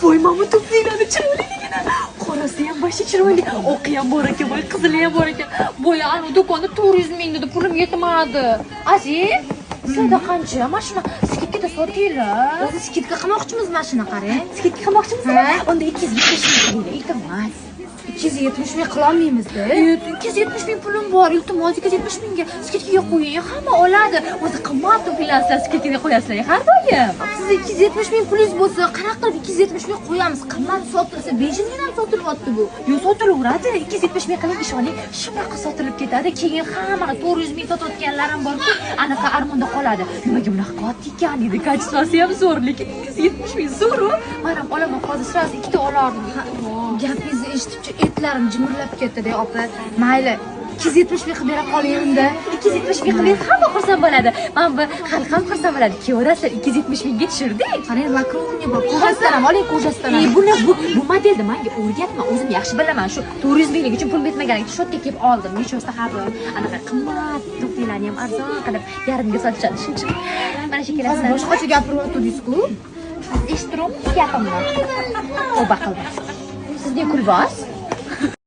voy mana bu tuflilarni chiroyligina. Qorasi ham boshi chiroyli, oqi ham bor ekan, voy qizili ham bor ekan. Voy ana do'konda 400 ming dedi, pulim yetmadi. Aziz, sizda qancha? Mashina skidkada sotinglar. O'zi skidka qilmoqchimiz mashina qarang. Skidka qilmoqchimisiz? Unda 270 ming iltimos. 270 ming qila olmaymiz-da. 270 ming pulim bor, iltimos 270 mingga skidkaga qo'ying, hamma oladi. O'zi qimmat to'plasizlar, skidkaga qo'yasizlar har doim. Siz 270 ming pulingiz bo'lsa, qanaqa qilib 270 ming qo'yamiz? Qimmat sotilsa, bejindan ham sotilyapti bu. Yo, sotilaveradi. 270 ming qiling ishoning, shunaqa sotilib ketadi. Keyin hamma 400 ming sotayotganlar ham borki, anaqa armonda qoladi. Nimaga bunaqa qilyapti ekan deydi. Kачествоsi ham zo'r, lekin 270 ming zo'r-ku. Men ham olaman, hozir sirasi ikkita olardim. Gapingizni eshitib etlarim jimirlab ketdi-da, opa. Mayli, 270 ming qilib bera qoling unda. 270 ming qiling, hamma xursand bo'ladi. Men bu xalq ham xursand bo'ladi. Keyorasizlar 270 mingga tushirdik. Qarang, lakrovka bor. Ko'rasizlar ham, oling ko'rasizlar ham. Bu modelni menga o'rgatma, o'zim yaxshi bilaman. Shu 400 minglik uchun pul betmaganim uchun shotga kelib oldim. Nechosida har doim anaqa qimmat to'plarni ham arzon qilib yarimga sotishadi. Shuning uchun mana shu kelasizlar. Boshqacha gapiryapti-ku. Eshittirib gapimni. Tavba qildim. Sizga kulbos?